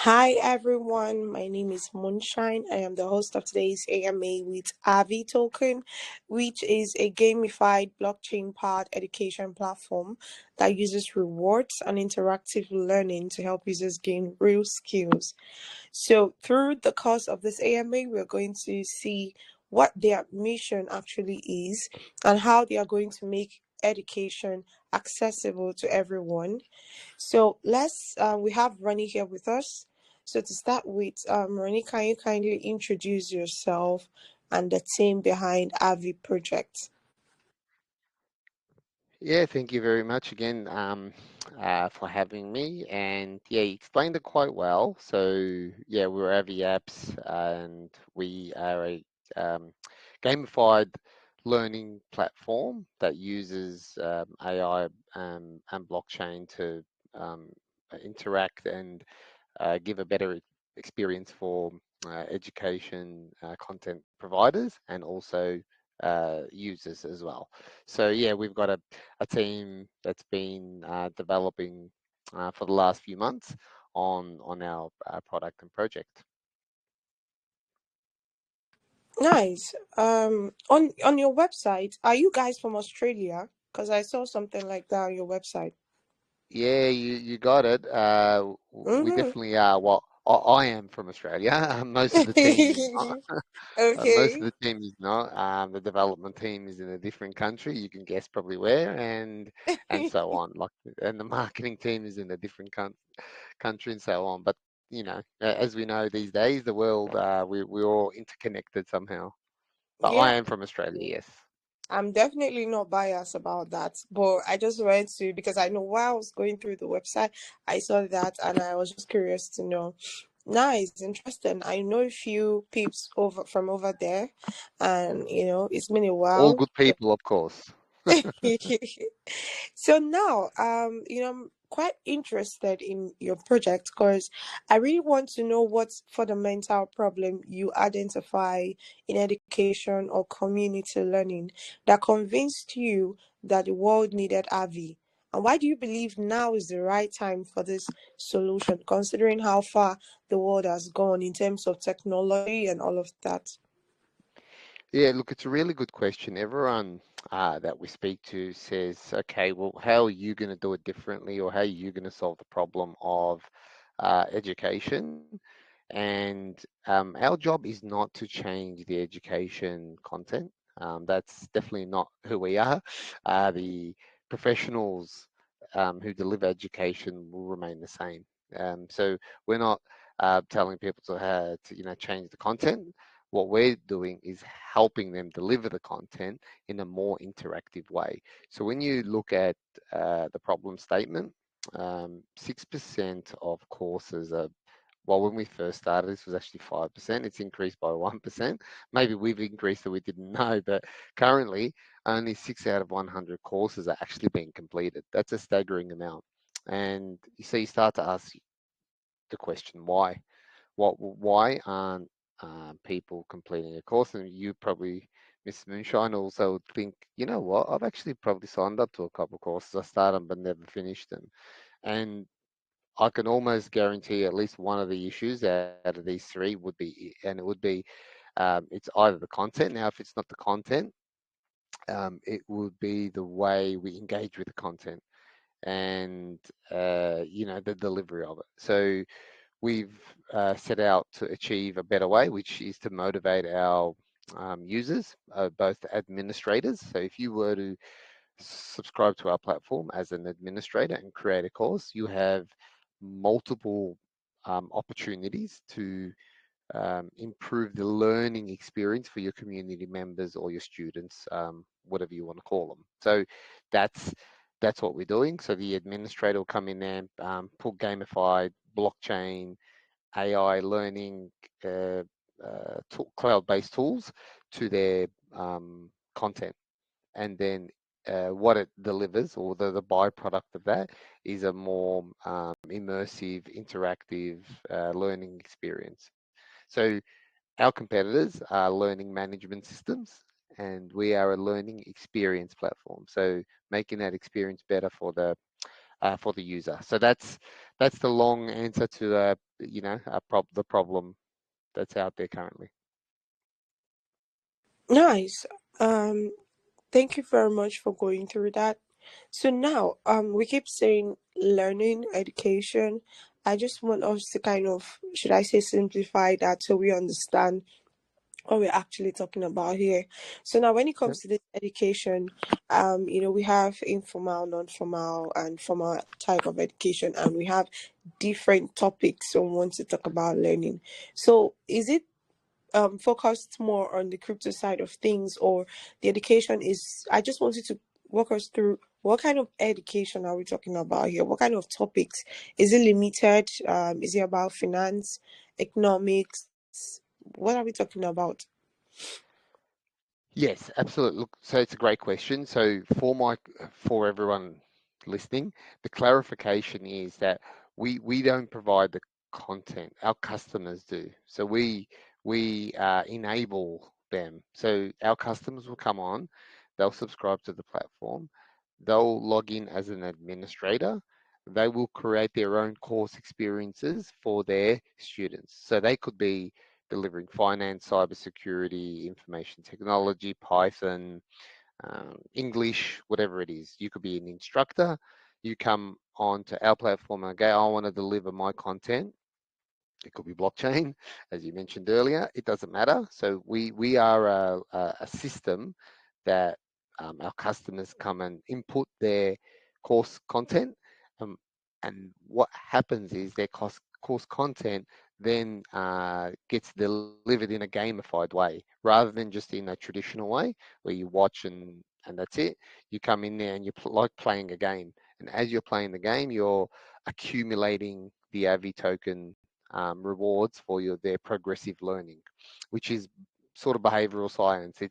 Hi everyone, my name is Moonshine. I am the host of today's AMA with AVY Token, which is a gamified blockchain powered education platform that uses rewards and interactive learning to help users gain real skills. So, through the course of this AMA, we're going to see what their mission actually is and how they are going to make education accessible to everyone. So we have Ronnie here with us. So to start with, Ronnie, can you kindly introduce yourself and the team behind AVI Project? Yeah, thank you very much again for having me. And yeah, you explained it quite well. So yeah, we're AVY Apps, and we are a gamified learning platform that uses AI and blockchain to um, interact and give a better experience for education content providers and also users as well. So yeah, we've got a team that's been developing for the last few months on our product and project. Nice. On your website, are you guys from Australia? Because I saw something like that on your website. Yeah, you got it. We Mm-hmm. definitely are. Well, I am from Australia. Most of the team is not. Most of Okay. the team is not. The development team is in a different country. You can guess probably where, and so on. Like, and the marketing team is in a different country, and so on. But as we know these days, the world we're all interconnected somehow. But I Yeah. am from Australia, yes. I'm definitely not biased about that, but I just wanted to because I know while I was going through the website, I saw that and I was just curious to know. Nice, interesting. I know a few peeps over there, and it's been a All while. good people, of course. So now, I'm quite interested in your project because I really want to know what fundamental problem you identify in education or community learning that convinced you that the world needed AVI. And why do you believe now is the right time for this solution, considering how far the world has gone in terms of technology and all of that? Yeah, look, it's a really good question. Everyone that we speak to says, okay, well, how are you going to do it differently, or how are you going to solve the problem of education? And our job is not to change the education content. That's definitely not who we are. The professionals who deliver education will remain the same. So we're not telling people to change the content. What we're doing is helping them deliver the content in a more interactive way. So when you look at the problem statement, 6% of courses are, well, when we first started, this was actually 5%. It's increased by 1%. Maybe we've increased it, we didn't know, but currently only 6 out of 100 courses are actually being completed. That's a staggering amount. And you start to ask the question, why? Why aren't people completing a course? And you probably, Miss Moonshine, also would think, you know what? I've actually probably signed up to a couple of courses. I started them but never finished them. And I can almost guarantee at least one of the issues out of these three would be, and it would be, it's either the content. Now, if it's not the content, it would be the way we engage with the content and the delivery of it. So we've set out to achieve a better way, which is to motivate our users, both administrators. So if you were to subscribe to our platform as an administrator and create a course, you have multiple opportunities to improve the learning experience for your community members or your students, whatever you want to call them. So that's that's what we're doing. So the administrator will come in there, put gamified blockchain AI learning cloud-based tools to their content, and then what it delivers, or the byproduct of that, is a more immersive, interactive learning experience. So our competitors are learning management systems, and we are a learning experience platform. So making that experience better for the for the user. So that's the long answer to the problem that's out there currently. Nice. Um, Thank you very much for going through that. So now, we keep saying learning, education. I just want us to kind of, should I say, simplify that so we understand what we're actually talking about here. So now, when it Yep. comes to this education, we have informal, non-formal, and formal type of education, and we have different topics. So we want to talk about learning. So is it focused more on the crypto side of things, or the education is, I just wanted to walk us through what kind of education are we talking about here? What kind of topics? Is it limited? Is it about finance, economics? What are we talking about? Yes, absolutely. Look, so it's a great question. So for everyone listening, the clarification is that we don't provide the content, our customers do. So we enable them. So our customers will come on, they'll subscribe to the platform, they'll log in as an administrator, they will create their own course experiences for their students. So they could be delivering finance, cybersecurity, information technology, Python, English, whatever it is. You could be an instructor. You come onto our platform and go, I want to deliver my content. It could be blockchain, as you mentioned earlier. It doesn't matter. So we are a system that our customers come and input their course content, um, and what happens is their course content then gets delivered in a gamified way, rather than just in a traditional way where you watch and that's it. You come in there and you're like playing a game, and as you're playing the game, you're accumulating the AVI token rewards for their progressive learning, which is sort of behavioral science.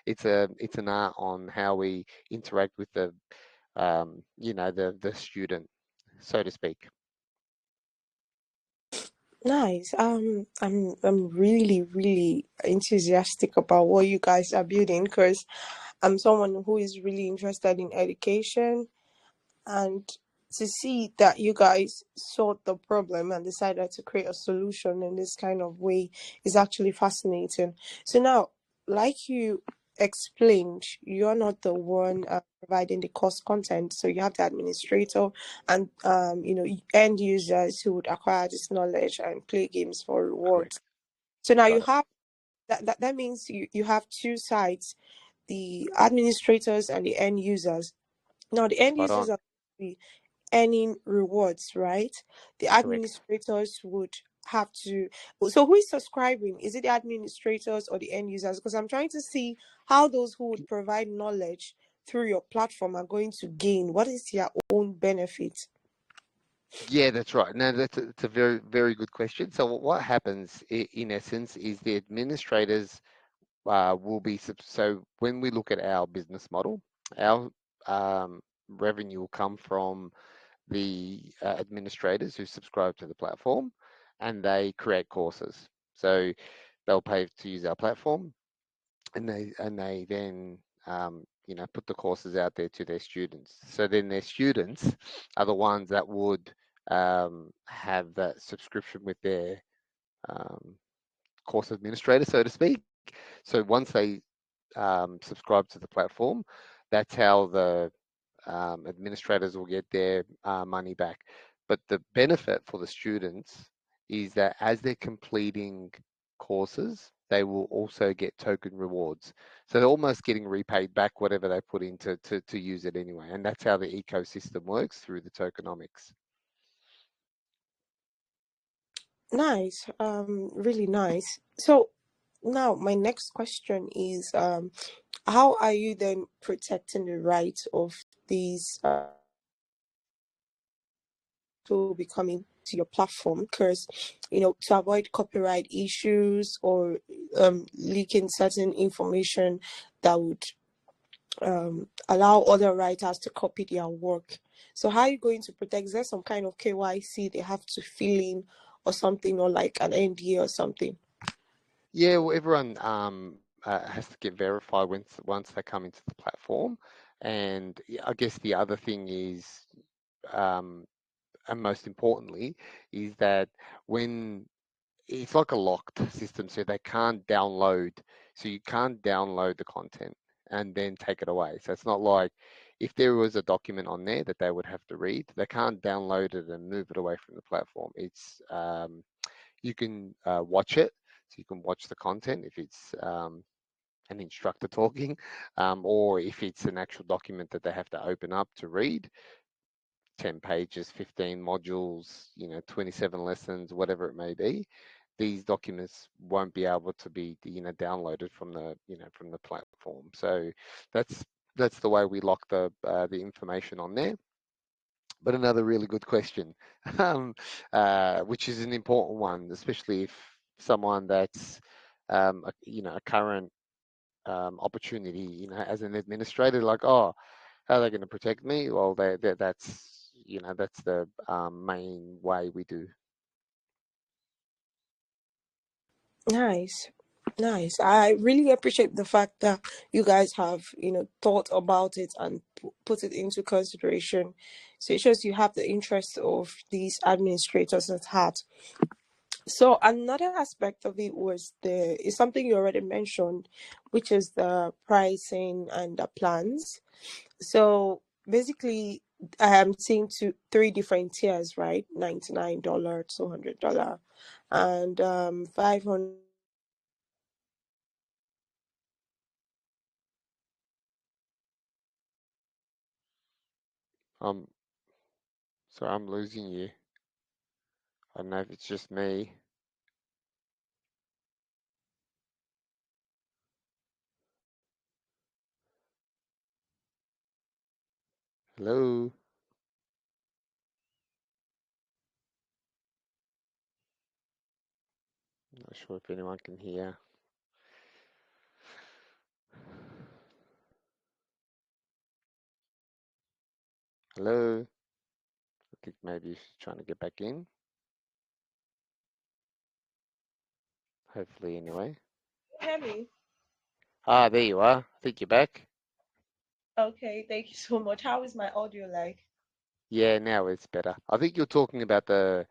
It's an art on how we interact with the student, so to speak. Nice. I'm really really enthusiastic about what you guys are building, because I'm someone who is really interested in education, and to see that you guys solved the problem and decided to create a solution in this kind of way is actually fascinating. So now, like you explained, you're not the one providing the course content, so you have the administrator and end users who would acquire this knowledge and play games for rewards. Correct. So now you Got it. have that means you have two sides, the administrators and the end users. Now the end Spot users on. are earning rewards, right? The Correct. administrators would have to. So who is subscribing? Is it the administrators or the end users? Because I'm trying to see how those who would provide knowledge through your platform are going to gain. What is their own benefit? Yeah, that's right. No, it's a very, very good question. So what happens in essence is the administrators will be, so when we look at our business model, our revenue will come from the administrators who subscribe to the platform, and they create courses. So they'll pay to use our platform, and they then put the courses out there to their students. So then their students are the ones that would have that subscription with their um, course administrator, so to speak. So once they subscribe to the platform, that's how the administrators will get their money back. But the benefit for the students is that as they're completing courses, they will also get token rewards. So they're almost getting repaid back whatever they put in to use it anyway. And that's how the ecosystem works through the tokenomics. Nice, really nice. So now my next question is, how are you then protecting the rights of these who will be coming to your platform? Because to avoid copyright issues or leaking certain information that would allow other writers to copy their work. So how are you going to protect? Is there some kind of KYC they have to fill in or something, or like an NDA or something? Yeah, well, everyone has to get verified once they come into the platform. And I guess the other thing is and most importantly, is that when it's like a locked system, so they can't download. So you can't download the content and then take it away. So it's not like if there was a document on there that they would have to read, they can't download it and move it away from the platform. It's you can watch it, so you can watch the content if it's an instructor talking, or if it's an actual document that they have to open up to read, 10 pages, 15 modules, 27 lessons, whatever it may be, these documents won't be able to be, downloaded from from the platform. So that's that's the way we lock the information on there. But another really good question, which is an important one, especially if someone that's a current opportunity, as an administrator, like, oh, how are they going to protect me? Well, that's the main way we do. Nice. Nice. I really appreciate the fact that you guys have, thought about it and put it into consideration. So it shows you have the interest of these administrators at heart. So another aspect of it was the is something you already mentioned, which is the pricing and the plans. So basically, I am seeing three different tiers, right? $99, $200, and 500. Um, so I'm losing you. I don't know if it's just me. Hello. Not sure if anyone can hear. Hello. I think maybe she's trying to get back in. Hopefully, anyway. Hear me? Ah, there you are. I think you're back. Okay, thank you so much. How is my audio like? Yeah, now it's better. I think you're talking about the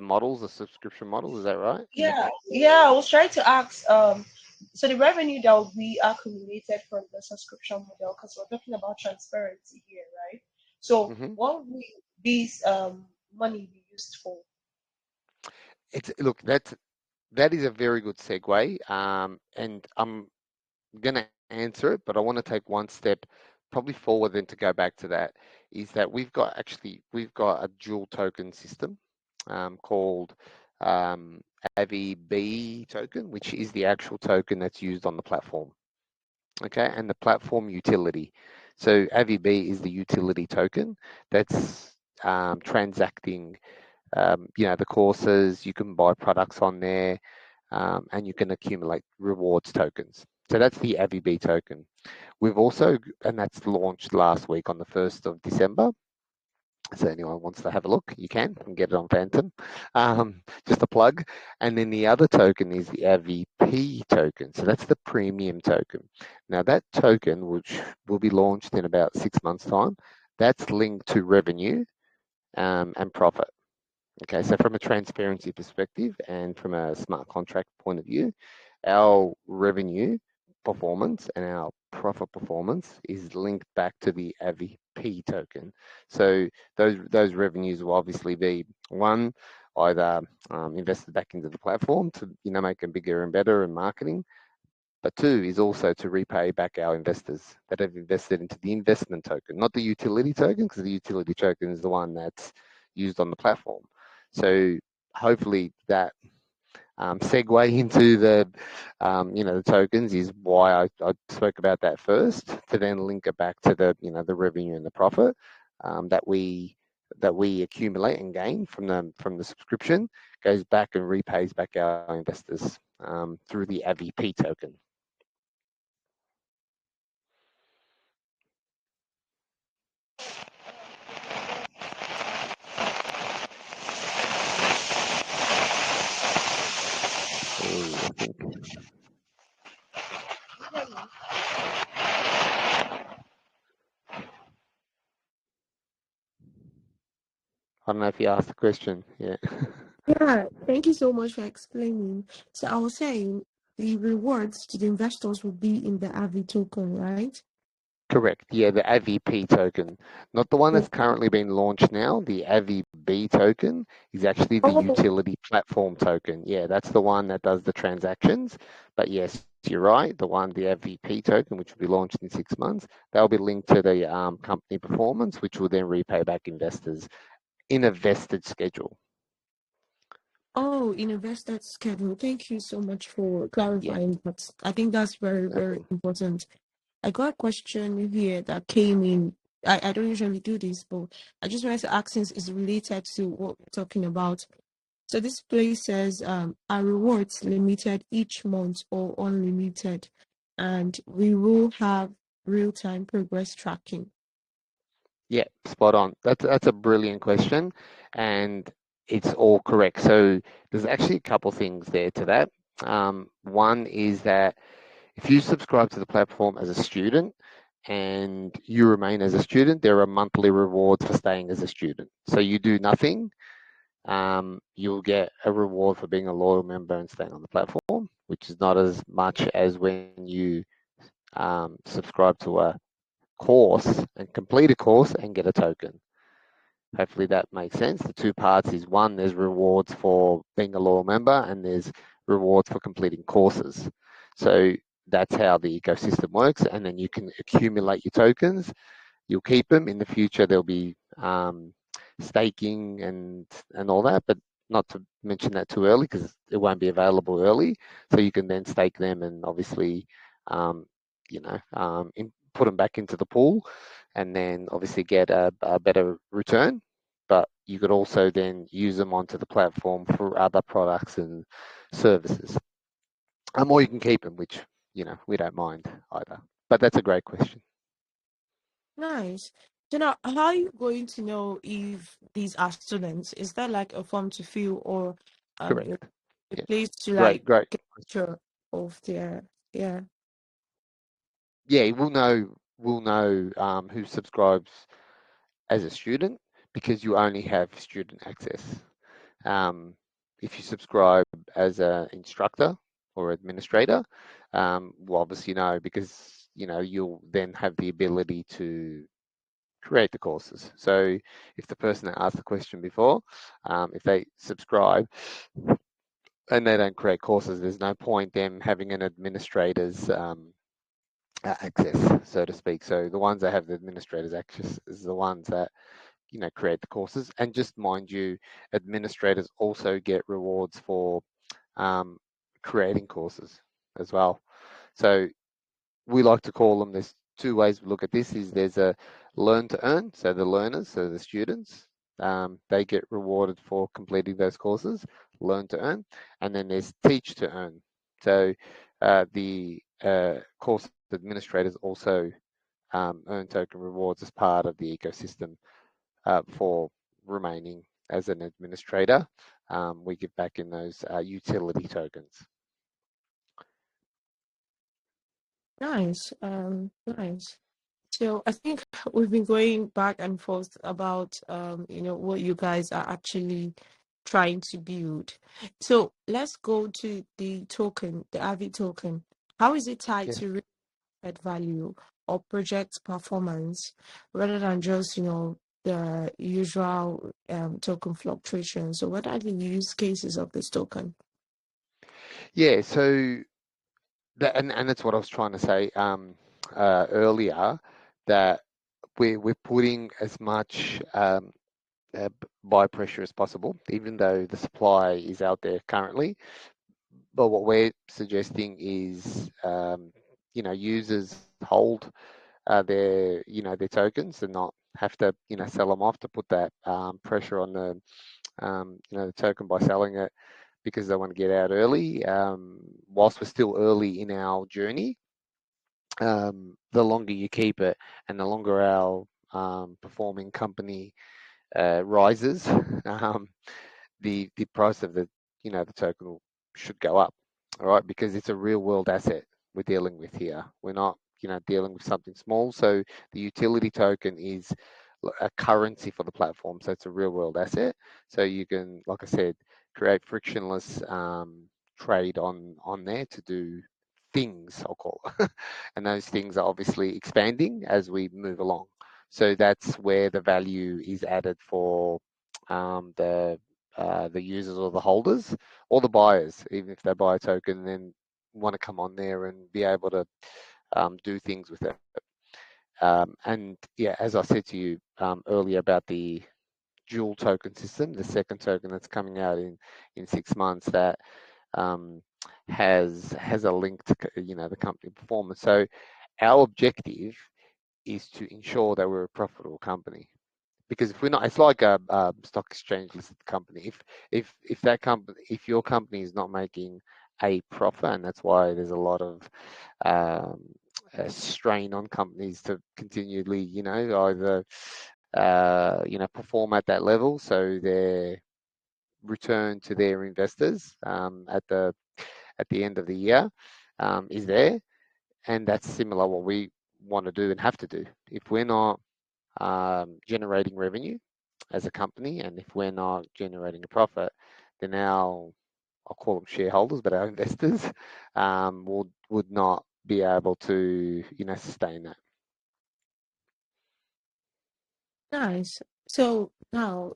models, the subscription models. Is that right? Yeah, yeah, I was trying to ask, so the revenue that will be accumulated from the subscription model, because we're talking about transparency here, right? So hmm what will these money be used for? It's look, that is a very good segue. And I'm gonna answer it, but I want to take one step probably forward then to go back to that. Is that we've got a dual token system called um, AVB token, which is the actual token that's used on the platform. Okay, and the platform utility. So AVB is the utility token that's transacting, the courses. You can buy products on there, and you can accumulate rewards tokens. So that's the AVB token. We've also, and that's launched last week on the 1st of December. So anyone wants to have a look, you can get it on Phantom. Just a plug. And then the other token is the AVP token. So that's the premium token. Now that token, which will be launched in about 6 months' time, that's linked to revenue and profit. Okay, so from a transparency perspective and from a smart contract point of view, our revenue performance and our profit performance is linked back to the AVP token. So those revenues will obviously be one, either invested back into the platform to make them bigger and better in marketing, but two is also to repay back our investors that have invested into the investment token, not the utility token, because the utility token is the one that's used on the platform. So hopefully that segue into the tokens is why I spoke about that first, to then link it back to the revenue and the profit that we accumulate and gain from the subscription, goes back and repays back our investors through the AVP token. Oh, I think. I don't know if you asked the question. Yeah. Yeah, thank you so much for explaining. So I was saying the rewards to the investors will be in the AVI token, right? Correct. Yeah, the AVP token, not the one Yeah. that's currently been launched now. The AVB token is actually the Oh, utility platform token. Yeah, that's the one that does the transactions. But yes, you're right. The one, the AVP token, which will be launched in 6 months, that'll be linked to the company performance, which will then repay back investors in a vested schedule. oh, in invested schedule. Thank you so much for Yeah, clarifying that. I think that's very, no very problem. important. I got a question here that came in. I don't usually do this, but I just wanted to ask since it's related to what we're talking about. So this place says, are rewards limited each month or unlimited? And we will have real-time progress tracking. Yeah, spot on. That's a brilliant question, and it's all correct. So there's actually a couple things there to that. One is that if you subscribe to the platform as a student and you remain as a student, there are monthly rewards for staying as a student. So you do nothing, you'll get a reward for being a loyal member and staying on the platform, which is not as much as when you subscribe to a course and complete a course and get a token. Hopefully that makes sense. The two parts is one, there's rewards for being a loyal member, and there's rewards for completing courses. So that's how the ecosystem works. And then you can accumulate your tokens. You'll keep them in the future. There'll be staking and all that, but not to mention that too early because it won't be available early. So you can then stake them and obviously, um, put them back into the pool, and then obviously get a better return. But you could also then use them onto the platform for other products and services. Or you can keep them, which we don't mind either. But that's a great question. Nice. So now, how are you going to know if these are students? Is that like a form to fill or a Correct. Yeah. place to Great, like great. get a picture of their, yeah. Yeah, we'll know who subscribes as a student because you only have student access. Um, if you subscribe as an instructor or administrator, we'll obviously know because you'll then have the ability to create the courses. So if the person that asked the question before, if they subscribe and they don't create courses, there's no point them having an administrator's access, so to speak. So the ones that have the administrators access is the ones that create the courses. And just mind you, administrators also get rewards for um, creating courses as well. So we like to call them, there's two ways we look at this. Is there's a learn to earn, so the learners, so the students, they get rewarded for completing those courses, learn to earn. And then there's teach to earn, so the course administrators also earn token rewards as part of the ecosystem for remaining as an administrator. We give back in those utility tokens. Nice. Nice. So I think we've been going back and forth about what you guys are actually trying to build. So let's go to the token, the AVI token. How is it tied Yes. to real add value or project performance rather than just, the usual token fluctuation? So what are the use cases of this token? Yeah. So and that's what I was trying to say earlier, that we're putting as much buy pressure as possible, even though the supply is out there currently. But what we're suggesting is, users hold their tokens and not have to sell them off to put that pressure on the token by selling it because they want to get out early. Whilst we're still early in our journey, the longer you keep it and the longer our performing company rises, um, the price of the token should go up. All right, because it's a real world asset we're dealing with here. We're not dealing with something small. So the utility token is a currency for the platform. So it's a real world asset. So you can, like I said, create frictionless trade on there to do things, I'll call it. And those things are obviously expanding as we move along. So that's where the value is added for um, the the users or the holders or the buyers, even if they buy a token and then want to come on there and be able to do things with it. And yeah, as I said to you earlier about the dual token system, the second token that's coming out in 6 months that um, has a link to the company performance. So our objective is to ensure that we're a profitable company. Because if we're not, it's like a stock exchange listed company. If that company, if your company is not making a profit, and that's why there's a lot of um, strain on companies to continually, either perform at that level, so their return to their investors at the end of the year is there, and that's similar what we want to do and have to do. If we're not generating revenue as a company, and if we're not generating a profit, then I'll call them shareholders, but our investors would not be able to sustain that. Nice. So now,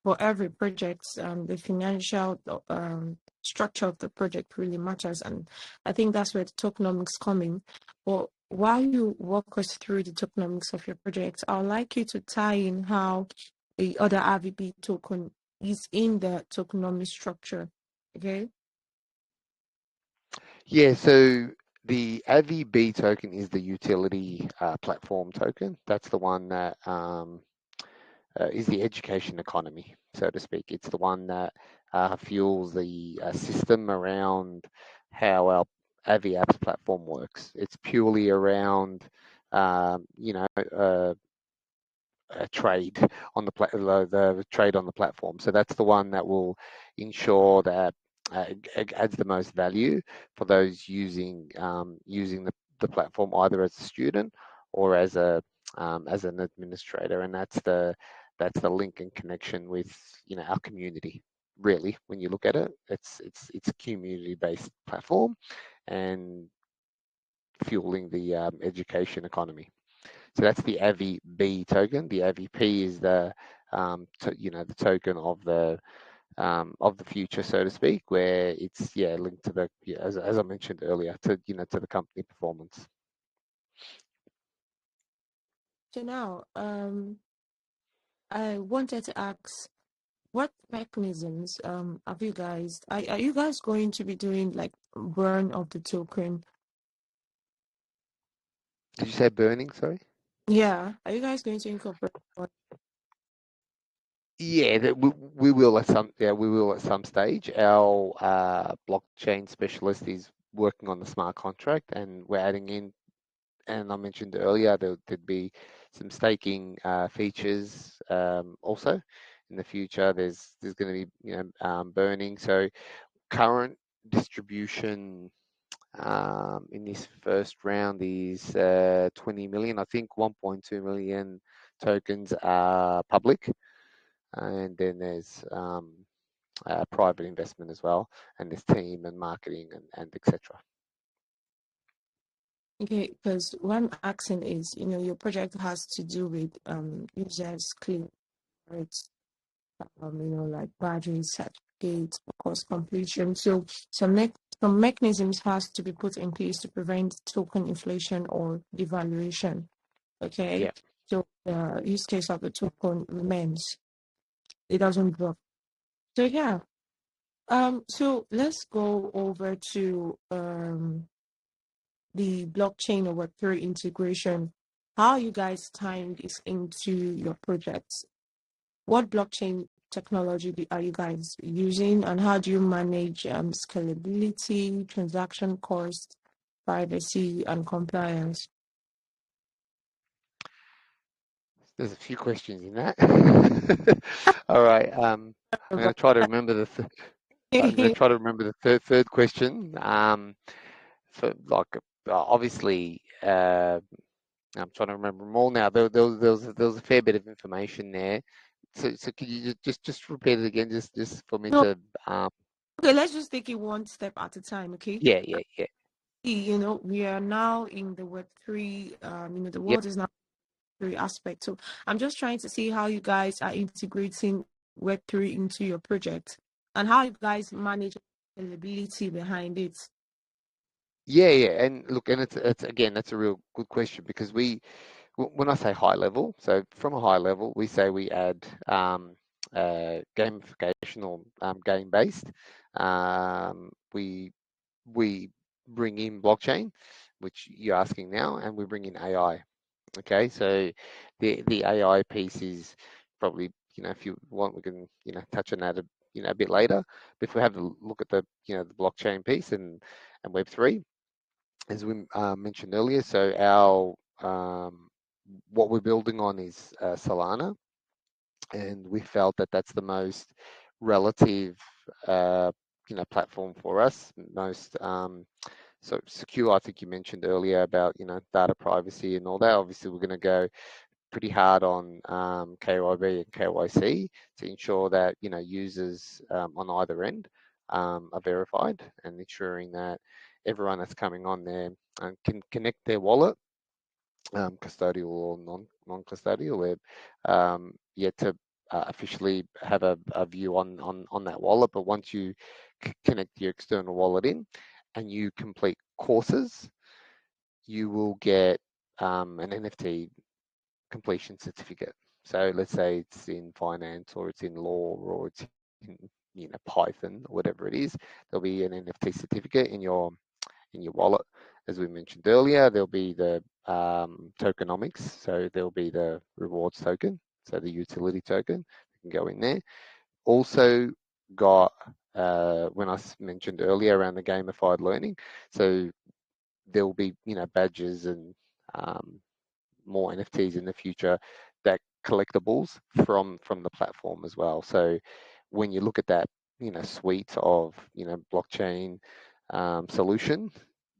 for every project, the financial structure of the project really matters, and I think that's where the tokenomics come in. But while you walk us through the tokenomics of your project, I would like you to tie in how the other RVB token is in the tokenomics structure. Okay. Yeah, so the AVB token is the utility platform token. That's the one that is the education economy, so to speak. It's the one that fuels the system around how our AVI apps platform works. It's purely around, um, you know, uh, trade on the trade on the platform. So that's the one that will ensure that adds the most value for those using the platform either as a student or as an administrator, and that's the link and connection with our community. Really, when you look at it, it's a community based platform and fueling the education economy. So that's the AVB token. The AVP is the token of the future, so to speak, where it's linked to as I mentioned earlier, to the company performance. So now, I wanted to ask, what mechanisms have you guys are you guys going to be doing like burn of the token? Did you say burning? Sorry. Yeah, are you guys going to incorporate Yeah, we will at some stage. Our blockchain specialist is working on the smart contract, and we're adding in. And I mentioned earlier there'd be some staking features also in the future. There's going to be burning. So current distribution in this first round is 20 million. I think 1.2 million tokens are public, and then there's private investment as well, and there's team and marketing and etc. okay, because what I'm asking is, your project has to do with users clean rates, like badges, certificates, course completion. So some mechanisms has to be put in place to prevent token inflation or devaluation. Okay. Yeah. So the use case of the token remains. It doesn't drop. So yeah. So let's go over to the blockchain or Web3 integration. How you guys tying this into your projects? What blockchain technology are you guys using, and how do you manage scalability, transaction cost, privacy, and compliance? There's a few questions in that. All right. I'm going to try to remember I'm going to try to remember the third question. So, like, obviously, I'm trying to remember them all now. There was a fair bit of information there. So could you just repeat it again, just for me No, to okay, let's just take it one step at a time, okay? yeah. We are now in the Web3, the Yep. world is now Web3 aspect. So I'm just trying to see how you guys are integrating Web3 into your project and how you guys manage scalability behind it. Yeah. And look, and it's again, that's a real good question because when I say high level, so from a high level, we say we add gamification or game based. We bring in blockchain, which you're asking now, and we bring in AI. Okay, so the AI piece is probably, if you want, we can, touch on that a bit later. But if we have a look at the blockchain piece and Web3, as we mentioned earlier, so our what we're building on is Solana, and we felt that that's the most relative uh, platform for us, most so secure. I think you mentioned earlier about data privacy and all that. Obviously, we're going to go pretty hard on KYB and KYC to ensure that users on either end are verified, and ensuring that everyone that's coming on there can connect their wallet, custodial or non-custodial. We're yet to officially have a view on that wallet, but once you connect your external wallet in and you complete courses, you will get an NFT completion certificate. So let's say it's in finance or it's in law or it's in Python or whatever it is, there'll be an NFT certificate in your wallet. As we mentioned earlier, there'll be the tokenomics, so there'll be the rewards token, so the utility token can go in there. Also got when I mentioned earlier around the gamified learning, so there'll be badges and um, more NFTs in the future, that collectibles from the platform as well. So when you look at that, suite of blockchain solution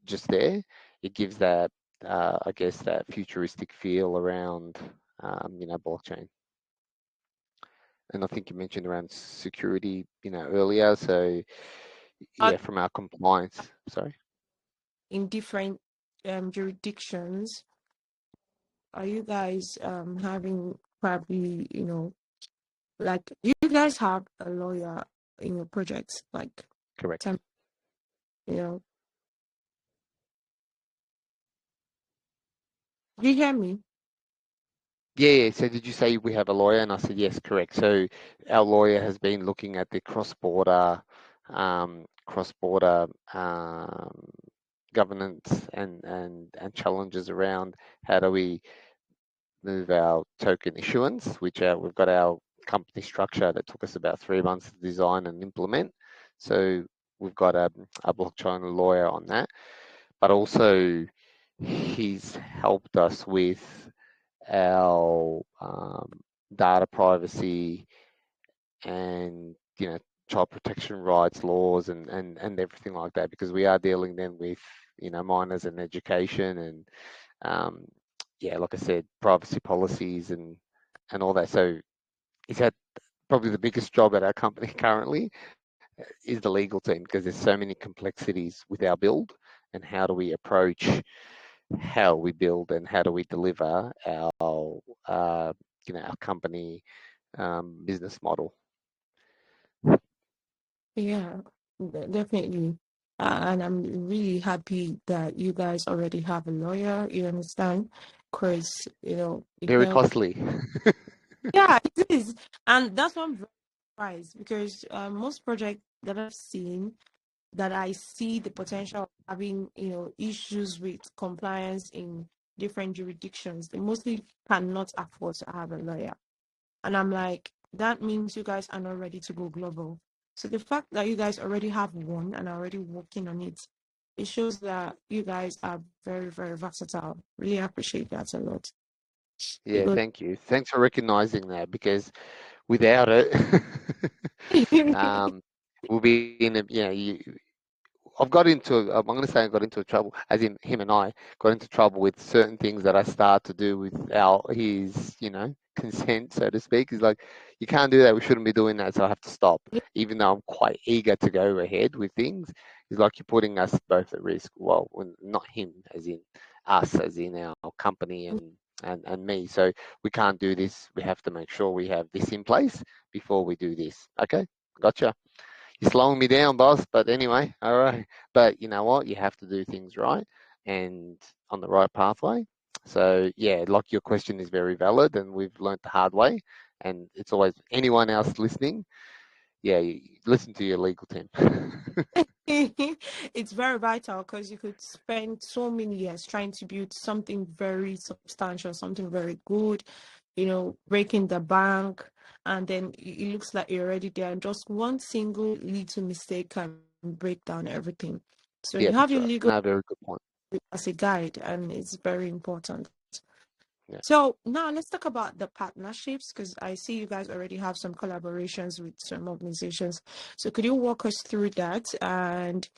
just there, it gives that I guess that futuristic feel around blockchain. And I think you mentioned around security, earlier. So Are yeah, from our compliance. Sorry. in different jurisdictions, are you guys having probably, like you guys have a lawyer in your project, like, Correct. tem- you know, do you hear me? Yeah. So did you say we have a lawyer? And I said, yes, correct. So our lawyer has been looking at the cross-border governance and challenges around how do we move our token issuance, which we've got our company structure that took us about 3 months to design and implement. So we've got a blockchain lawyer on that, but also he's helped us with our data privacy and child protection rights laws and everything like that, because we are dealing then with minors and education and um, yeah, like I said, privacy policies and all that. So is that probably the biggest job at our company currently, is the legal team, because there's so many complexities with our build, and how do we approach how we build and how do we deliver our our company business model. Yeah, definitely. And I'm really happy that you guys already have a lawyer, you understand? Because, it Very helps. costly. Yeah, it is. And that's what I'm very surprised because most projects that I've seen that I see the potential of having, issues with compliance in different jurisdictions, they mostly cannot afford to have a lawyer. And I'm like, that means you guys are not ready to go global. So the fact that you guys already have one and are already working on it, it shows that you guys are very, very versatile. Really appreciate that a lot. Yeah, Because thank you. Thanks for recognizing that, because without it, um, we'll be in a, I've got into, I'm going to say I got into trouble, as in him and I got into trouble with certain things that I start to do without his, consent, so to speak. He's like, you can't do that. We shouldn't be doing that. So I have to stop, even though I'm quite eager to go ahead with things. He's like, you're putting us both at risk. Well, not him, as in us, as in our company and me. So we can't do this. We have to make sure we have this in place before we do this. Okay, gotcha. You're slowing me down, boss. But anyway, all right. But you know what? You have to do things right and on the right pathway. So yeah, like your question is very valid, and we've learnt the hard way. And it's always anyone else listening. Yeah, you listen to your legal team. It's very vital because you could spend so many years trying to build something very substantial, something very good, breaking the bank, and then it looks like you're already there, and just one single little mistake can break down everything. So you Yeah, have your that's right. legal No, very good point. as a guide, and it's very important. Yeah. So now let's talk about the partnerships because I see you guys already have some collaborations with some organizations. So could you walk us through that, and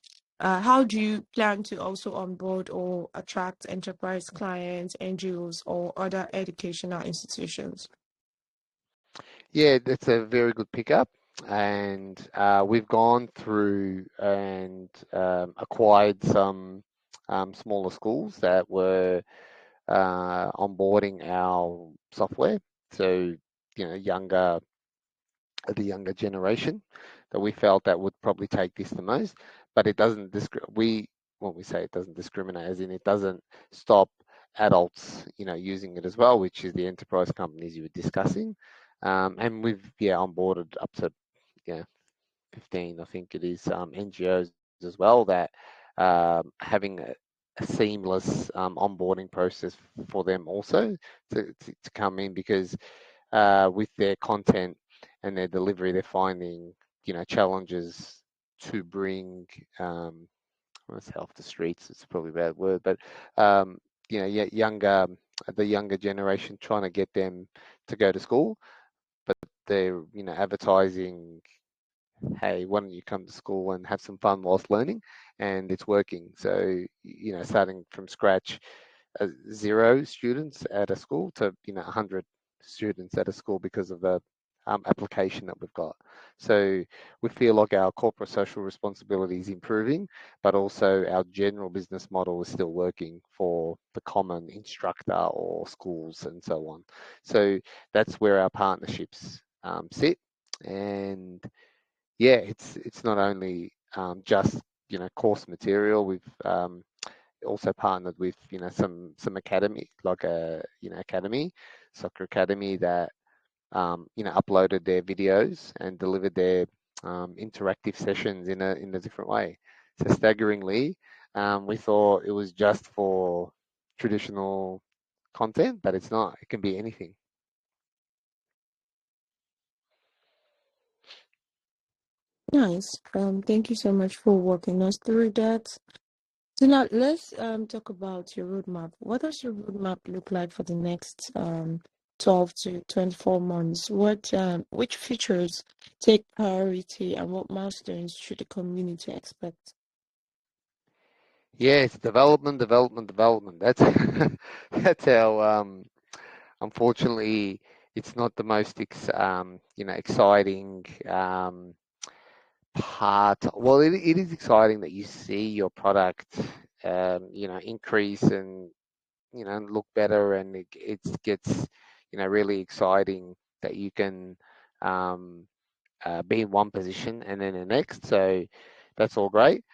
how do you plan to also onboard or attract enterprise clients, NGOs, or other educational institutions? Yeah, that's a very good pickup. And we've gone through and acquired some smaller schools that were onboarding our software. So, younger the younger generation that we felt that would probably take this the most, but it doesn't we when we say it doesn't discriminate, as in it doesn't stop adults, using it as well, which is the enterprise companies you were discussing, and we've onboarded up to you know 15, I think it is, NGOs as well that having a seamless onboarding process for them also to come in because with their content and their delivery, they're finding challenges to bring I won't say off the streets. It's probably a bad word, but younger the younger generation trying to get them to go to school, but they're advertising, hey, why don't you come to school and have some fun whilst learning, and it's working. So starting from scratch, 0 students at a school to 100 students at a school because of the application that we've got. So we feel like our corporate social responsibility is improving, but also our general business model is still working for the common instructor or schools and so on. So that's where our partnerships sit. And yeah, it's not only just course material. We've also partnered with some academy, like a academy, soccer academy, that uploaded their videos and delivered their interactive sessions in a different way. So staggeringly, we thought it was just for traditional content, but it's not. It can be anything. Nice. Thank you so much for walking us through that. So now let's talk about your roadmap. What does your roadmap look like for the next 12 to 24 months? Which features take priority and what milestones should the community expect? Yeah, it's development, development, development. That's that's how. Unfortunately, it's not the most exciting part. Well, it is exciting that you see your product, increase and look better, and it gets really exciting that you can um, be in one position and then the next. So that's all great.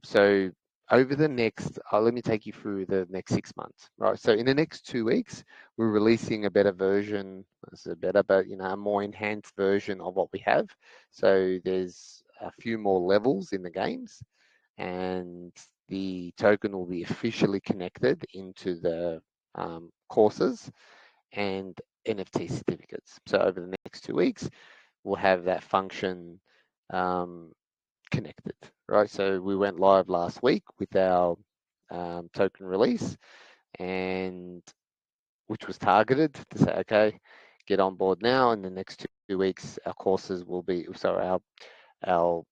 So over the next, let me take you through the next 6 months, right? So in the next 2 weeks, we're releasing a better version. This is a better, but a more enhanced version of what we have. So there's a few more levels in the games, and the token will be officially connected into the courses and NFT certificates. So over the next 2 weeks, we'll have that function um, connected, right? So we went live last week with our token release, and which was targeted to say, okay, get on board now. In the next 2 weeks, our courses will be, sorry, our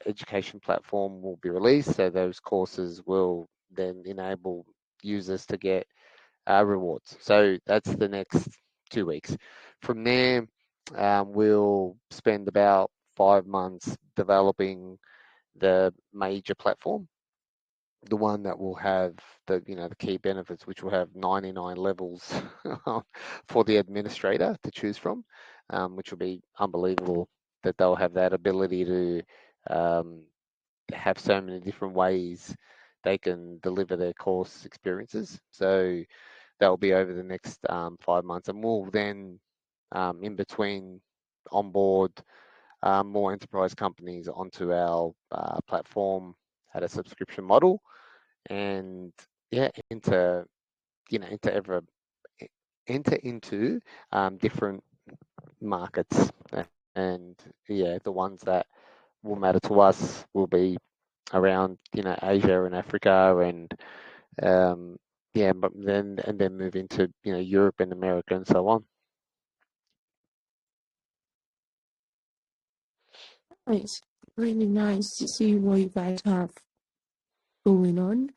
education platform will be released. So those courses will then enable users to get rewards. So that's the next 2 weeks. From there, we'll spend about 5 months developing the major platform, the one that will have the key benefits, which will have 99 levels for the administrator to choose from, which will be unbelievable that they'll have that ability to um, have so many different ways they can deliver their course experiences. So that will be over the next 5 months, and we'll then in between onboard more enterprise companies onto our platform at a subscription model, and yeah, into ever enter into different markets, and yeah, the ones that will matter to us will be around Asia and Africa, and yeah, but then move into Europe and America and so on. Nice. Really nice to see what you guys have going on.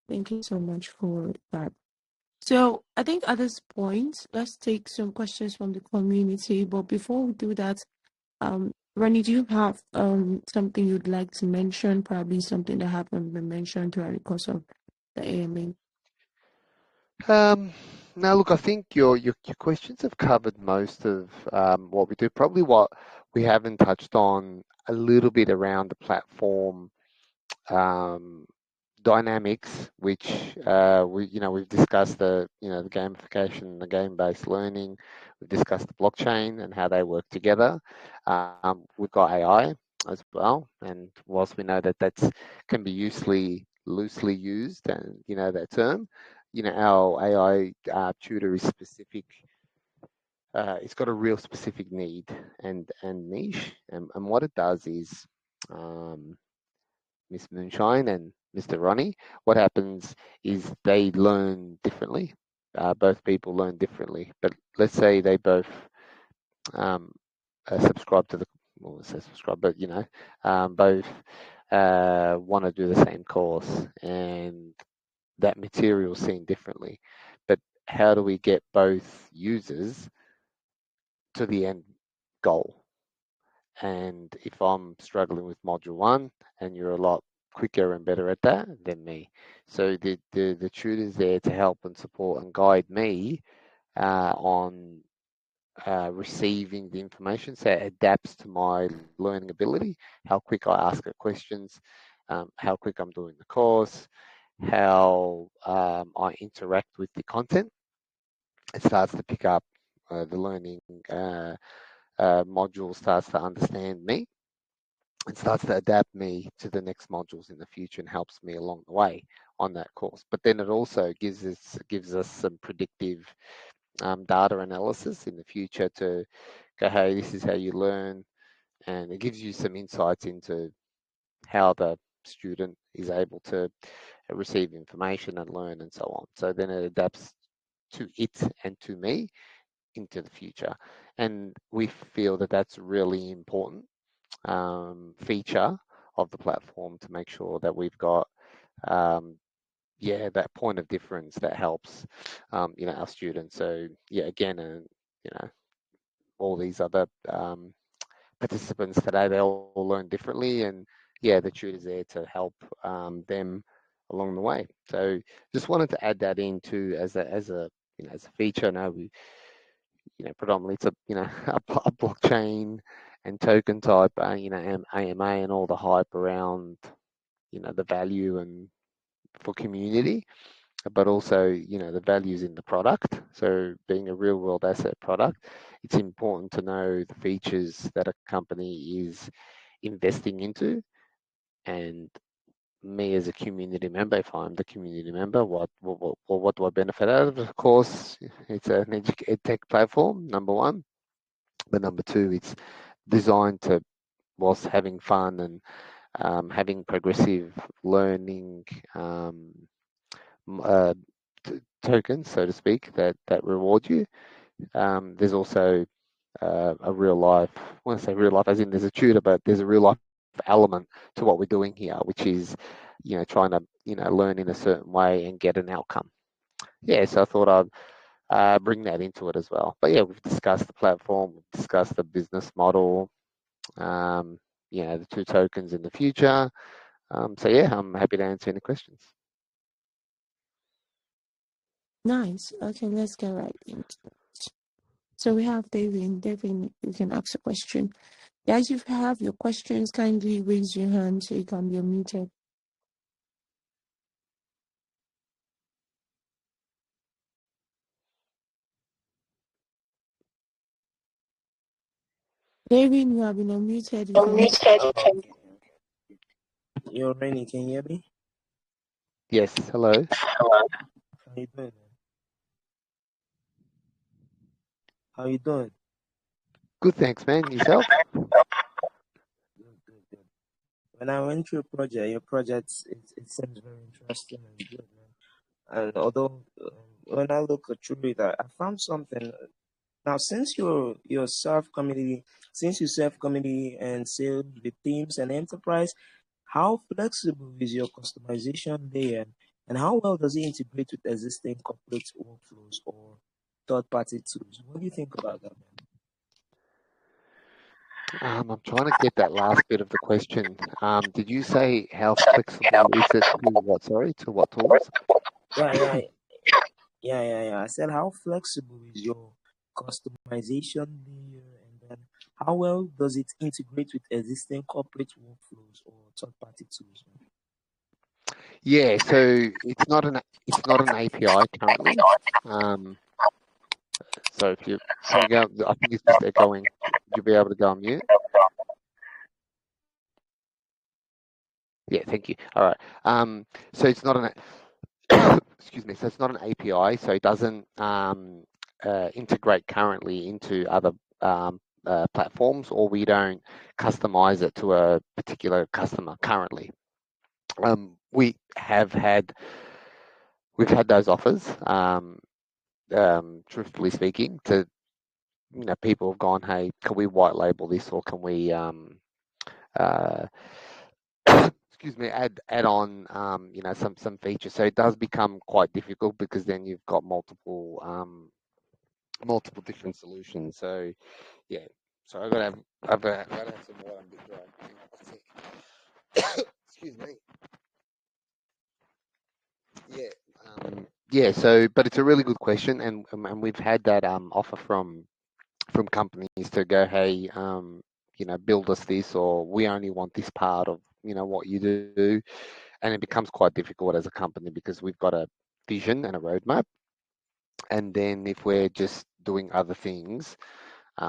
Thank you so much for that. So I think at this point, let's take some questions from the community. But before we do that, Ronnie, do you have something you'd like to mention? Probably something that haven't been mentioned throughout the course of the AMA. Um, Now, look, I think your questions have covered most of what we do. Probably what we haven't touched on a little bit around the platform um, dynamics, which we've discussed the gamification, the game-based learning. We've discussed the blockchain and how they work together. We've got AI as well, and whilst we know that that's can be loosely used, and that term, our AI tutor is specific. It's got a real specific need and niche, and what it does is um, Miss Moonshine and Mr. Ronnie, what happens is they learn differently. Both people learn differently, but let's say they both um, subscribe to the, well, let's say subscribe, but both want to do the same course, and that material is seen differently. But how do we get both users to the end goal? And if I'm struggling with module one and you're a lot quicker and better at that than me, so the tutor's there to help and support and guide me on receiving the information, so it adapts to my learning ability, how quick I ask it questions, how quick I'm doing the course, how I interact with the content. It starts to pick up the learning module, starts to understand me, and starts to adapt me to the next modules in the future and helps me along the way on that course. But then it also gives us some predictive data analysis in the future to go, hey, this is how you learn, and it gives you some insights into how the student is able to receive information and learn and so on. So then it adapts to it and to me into the future, and we feel that that's really important feature of the platform to make sure that we've got that point of difference that helps our students. So yeah, again, all these other participants today, they all learn differently, and yeah, the tutor's there to help them along the way. So just wanted to add that into as a feature. Now we predominantly it's a a blockchain and token type AMA, and all the hype around the value and for community, but also the values in the product. So being a real world asset product, it's important to know the features that a company is investing into, and me as a community member, if I'm the community member, what do I benefit out of? Of course, it's an ed tech platform, number one, but number two, it's designed to, whilst having fun and having progressive learning uh, tokens, so to speak, that reward you. There's also a real life. When I say real life, as in there's a tutor, but there's a real life element to what we're doing here, which is, trying to, learn in a certain way and get an outcome. Yeah, so I thought I'd bring that into it as well. But yeah, we've discussed the platform, we've discussed the business model, the two tokens in the future. So yeah, I'm happy to answer any questions. Nice. Okay, let's get right into it. So we have David. David, you can ask a question. Guys, if you have your questions, kindly raise your hand so you can be unmuted. David, you have been unmuted. You can ask. Yo, Ronnie, can you hear me? Yes, hello. How you doing, man? How you doing? Good, thanks, man. Yourself? Good, good, good. When I went through your project, it seems very interesting and good, man. And although when I look through it, I found something. Now, since you serve community and sales with teams and enterprise, how flexible is your customization layer, and how well does it integrate with existing corporate workflows or third-party tools? What do you think about that, man? I'm trying to get that last bit of the question. Did you say how flexible is it to what? Sorry, to what tools? Yeah, yeah. I said, how flexible is your customization layer, and then how well does it integrate with existing corporate workflows or third-party tools, man? Yeah, so it's not an API currently. So if you can you go, I think it's just echoing. Would you be able to go on mute? Yeah, thank you. All right. So it's not an excuse me. So it's not an API. So it doesn't integrate currently into other platforms, or we don't customize it to a particular customer currently. We've had those offers. Truthfully speaking, to people have gone, hey, can we white label this, or can we uh, excuse me, add on some features. So it does become quite difficult because then you've got multiple different solutions. So yeah, so I've got to have some water. I'm a bit dry. Excuse me. Yeah. Yeah. So, but it's a really good question, and we've had that offer from companies to go, hey, build us this, or we only want this part of what you do, and it becomes quite difficult as a company because we've got a vision and a roadmap, and then if we're just doing other things,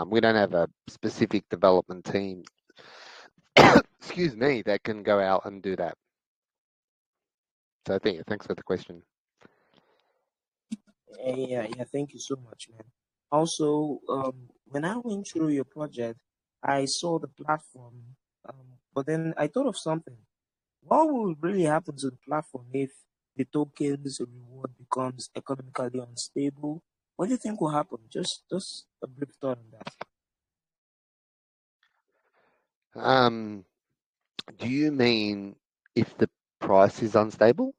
we don't have a specific development team. Excuse me, that can go out and do that. So thanks for the question. Yeah. Thank you so much, man. Also, when I went through your project, I saw the platform, but then I thought of something. What will really happen to the platform if the token's reward becomes economically unstable? What do you think will happen? Just a brief thought on that. Um, do you mean if the price is unstable?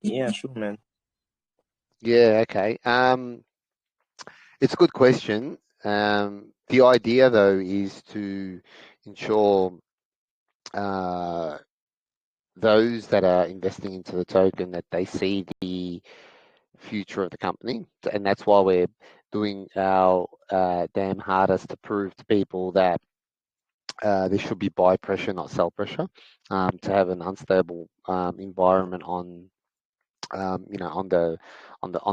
Yeah, sure, man. Yeah, okay. It's a good question. The idea, though, is to ensure those that are investing into the token that they see the future of the company, and that's why we're doing our damn hardest to prove to people that there should be buy pressure, not sell pressure, to have an unstable environment on on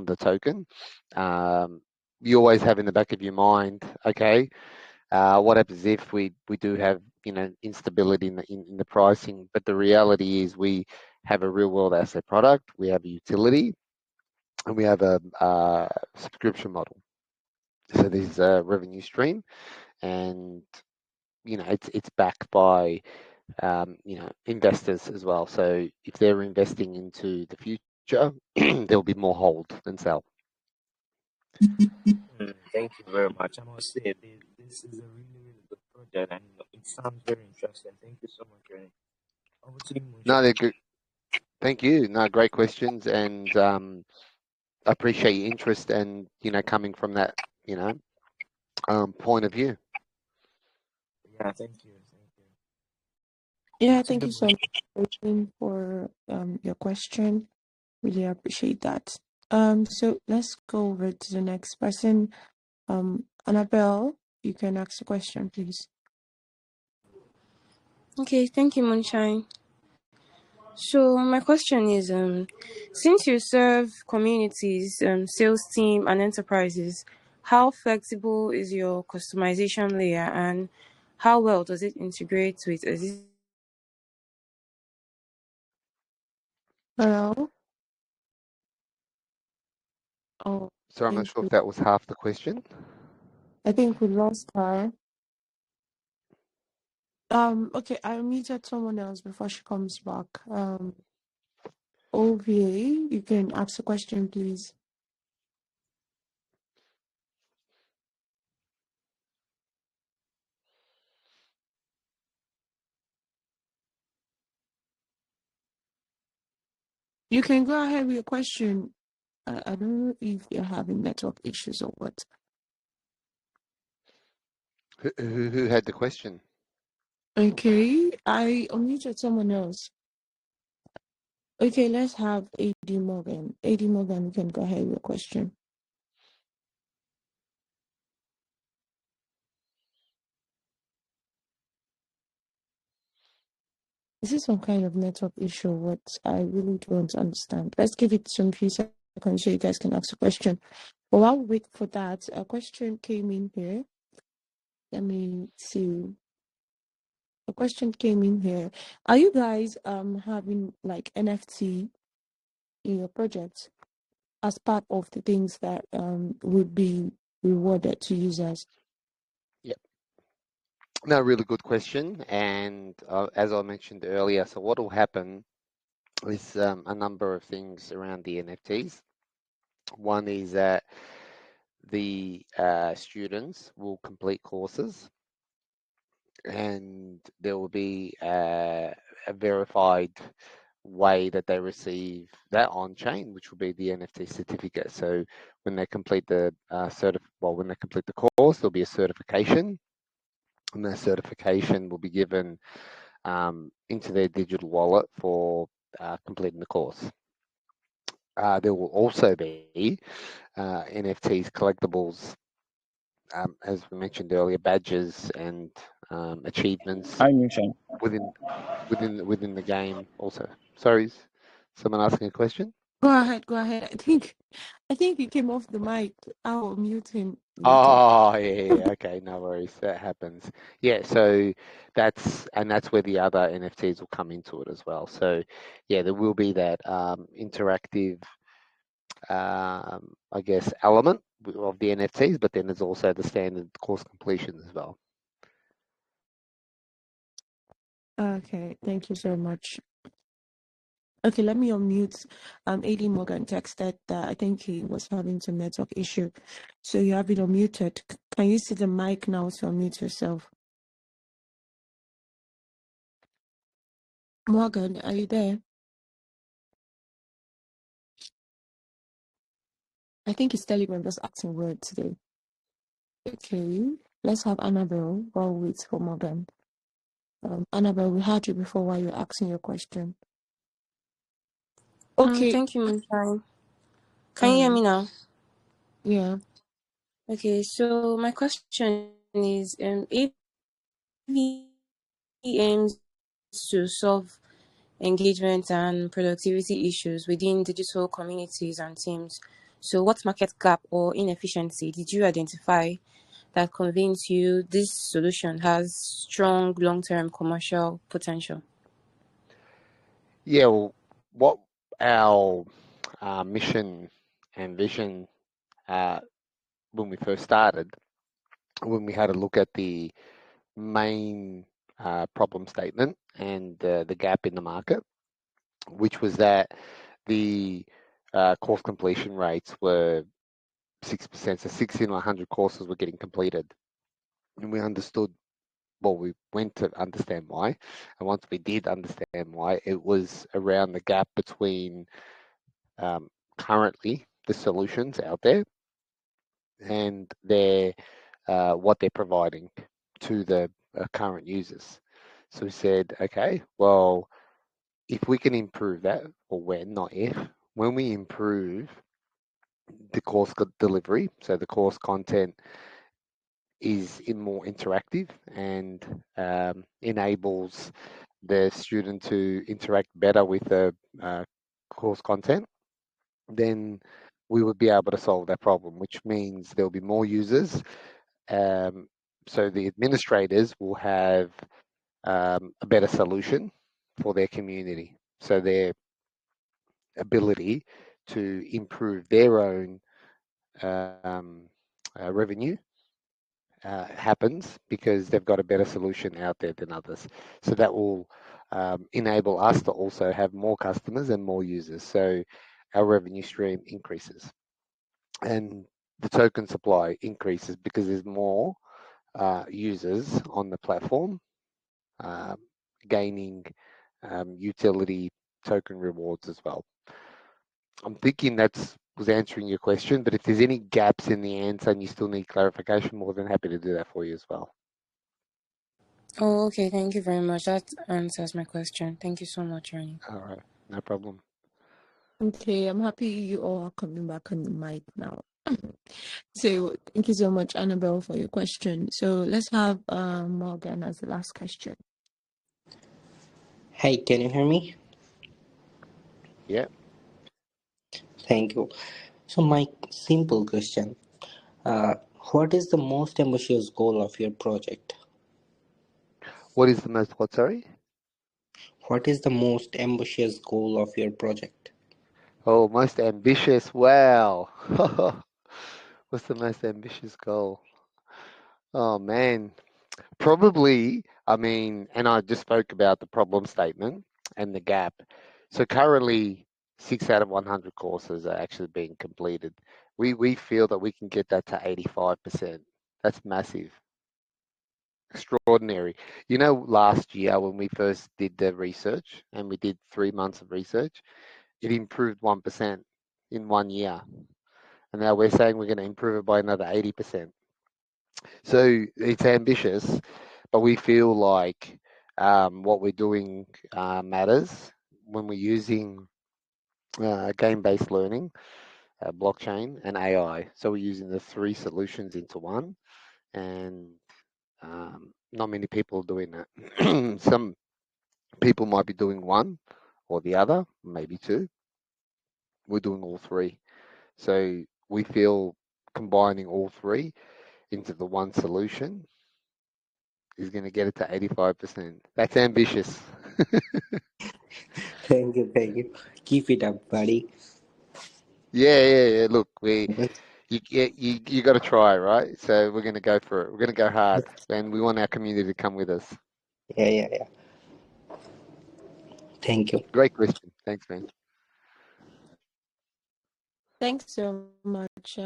the token. You always have in the back of your mind, okay, what happens if we do have instability in the pricing? But the reality is we have a real world asset product, we have a utility, and we have a subscription model. So there's a revenue stream, and it's backed by investors as well. So if they're investing into the future, there'll be more hold than sell. Thank you very much. I must say, this is a really, really good project, and it sounds very interesting. Thank you so much, Rennie. Over to you, No, Moonshine. they're good. Thank you. No, great questions, and I appreciate your interest and coming from that point of view. Yeah, thank you. Thank you. Yeah, Over to thank you, you so Moonshine. much for your question. Really appreciate that. So let's go over to the next person. Annabelle, you can ask the question, please. Okay, thank you, Moonshine. So my question is, since you serve communities, sales team, and enterprises, how flexible is your customization layer, and how well does it integrate with existing Hello. Oh, So I'm not sure if that was half the question. I think we lost her. Okay, I muted someone else before she comes back. OVA, you can ask the question, please. You can go ahead with your question. I don't know if you're having network issues or what. Who had the question? Okay, I unmuted someone else. Okay, let's have AD Morgan. AD Morgan, you can go ahead with your question. Is this some kind of network issue? What I really don't understand. Let's give it some few seconds so you guys can ask a question. But while we wait for that, a question came in here. Let me see. A question came in here. Are you guys having like NFT in your project as part of the things that would be rewarded to users? Yep. No, really good question. And as I mentioned earlier, so what will happen is a number of things around the NFTs. One is that the students will complete courses, and there will be a verified way that they receive that on chain, which will be the NFT certificate. So when they complete the when they complete the course, there'll be a certification, and that certification will be given into their digital wallet for completing the course. There will also be NFTs, collectibles, as we mentioned earlier, badges and achievements Hi, Moonshine. within the game. Also, sorry, is someone asking a question? Go ahead, go ahead. I think he came off the mic. I will mute him later. Oh, yeah, okay, no worries, that happens. Yeah, so that's where the other NFTs will come into it as well. So, yeah, there will be that interactive, I guess, element of the NFTs, but then there's also the standard course completion as well. Okay, thank you so much. Okay, let me unmute. AD Morgan texted that I think he was having some network issue. So you have it unmuted. Can you see the mic now to unmute yourself? Morgan, are you there? I think his Telegram was acting weird today. Okay, let's have Annabelle while we wait for Morgan. Annabelle, we had you before while you were asking your question. Okay, Thank you, Moonshine. Can you hear alright, me now? yeah. Okay, so my question is, AV aims to solve engagement and productivity issues within digital communities and teams. So, what market gap or inefficiency did you identify that convinced you this solution has strong long-term commercial potential? Yeah, well, what our mission and vision when we first started, when we had a look at the main problem statement and the gap in the market, which was that the course completion rates were 6%, so 6 in 100 courses were getting completed. And we understood well, we went to understand why. And once we did understand why, it was around the gap between um, currently the solutions out there and what they're providing to the current users. So we said, okay, well, if we can improve that, or when, not if, when we improve the course delivery, so the course content is more interactive and enables the student to interact better with the course content, then we would be able to solve that problem, which means there'll be more users. Um, so the administrators will have a better solution for their community. So their ability to improve their own revenue happens because they've got a better solution out there than others. So that will enable us to also have more customers and more users. So our revenue stream increases and the token supply increases because there's more users on the platform uh, gaining utility token rewards as well. I'm thinking that's was answering your question, but if there's any gaps in the answer and you still need clarification, more than happy to do that for you as well. Oh, okay. Thank you very much. That answers my question. Thank you so much, Ronnie. All right, no problem. Okay, I'm happy you all are coming back on the mic now. So thank you so much, Annabelle, for your question. So let's have Morgan as the last question. Hi, can you hear me? Yeah. Thank you. So, my simple question uh, what is the most ambitious goal of your project? What is the most what? Sorry. What is the most ambitious goal of your project? Oh, most ambitious. Wow. What's the most ambitious goal? Oh man, probably. I mean, and I just spoke about the problem statement and the gap. So currently, 6 out of 100 courses are actually being completed. We feel that we can get that to 85%. That's massive, extraordinary. You know, last year when we first did the research and we did 3 months of research, it improved 1% in 1 year. And now we're saying we're going to improve it by another 80%. So it's ambitious, but we feel like what we're doing matters when we're using game-based learning, blockchain, and AI. So we're using the three solutions into one, and not many people are doing that. Some people might be doing one or the other, maybe two. We're doing all three. So we feel combining all three into the one solution is going to get it to 85%. That's ambitious. Thank you, thank you. Keep it up, buddy. Yeah. Look, That's, you got to try, right? So we're going to go for it. We're going to go hard, and we want our community to come with us. yeah. Thank you. Great question. Thanks, man. Thanks so much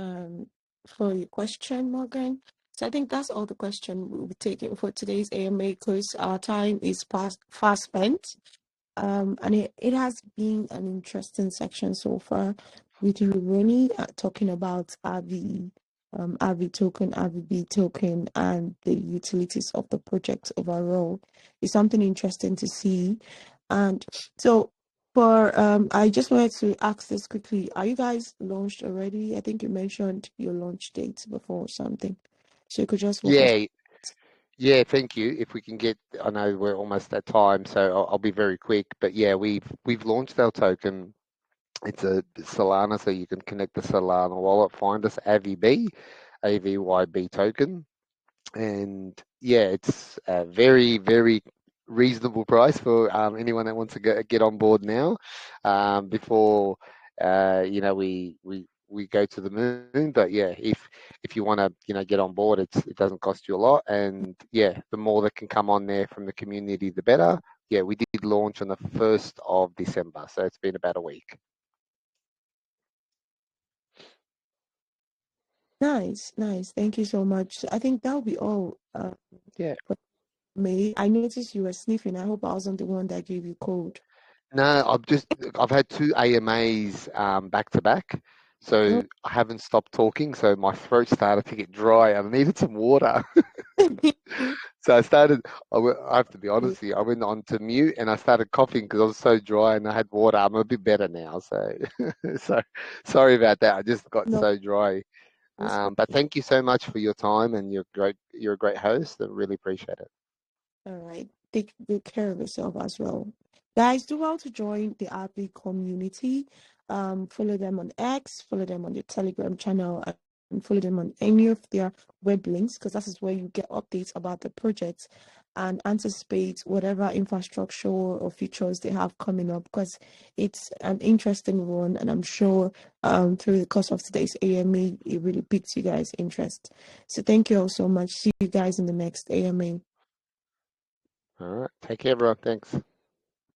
for your question, Morgan. So I think that's all the question we'll be taking for today's AMA because our time is fast spent. And it has been an interesting section so far with you, Ronnie, talking about AVI token, AVB token, and the utilities of the project overall. It's something interesting to see. And so for I just wanted to ask this quickly. Are you guys launched already? I think you mentioned your launch dates before or something. So you could just walk us. Yeah, yeah. Thank you. If we can get, I know we're almost at time, so I'll be very quick. But yeah, we've launched our token. It's a Solana, so you can connect the Solana wallet. Find us AVB, AVYB token. And yeah, it's a very reasonable price for anyone that wants to get on board now, before we go to the moon. But yeah, if you want to get on board, it doesn't cost you a lot, and yeah, the more that can come on there from the community, the better. Yeah, we did launch on the 1st of December, so it's been about a week. Nice. Thank you so much. I think that'll be all Yeah. for May. I noticed you were sniffing. I hope I wasn't the one that gave you cold. No, I've had two AMAs back to back, Oh. so I haven't stopped talking. So my throat started to get dry. I needed some water. So I have to be honest with you, I went on to mute and I started coughing because I was so dry and I had water. I'm a bit better now. So, so sorry about that. I just got No, so dry. it's fine. But thank you so much for your time and you're a great host. I really appreciate it. All right. Take good care of yourself as well. Guys, do well to join the RP community. Follow them on X, follow them on the Telegram channel, and follow them on any of their web links because that is where you get updates about the projects and anticipate whatever infrastructure or features they have coming up because it's an interesting one and I'm sure through the course of today's AMA it really piqued you guys' interest. So thank you all so much. See you guys in the next AMA. All right. Take care, everyone. Thanks.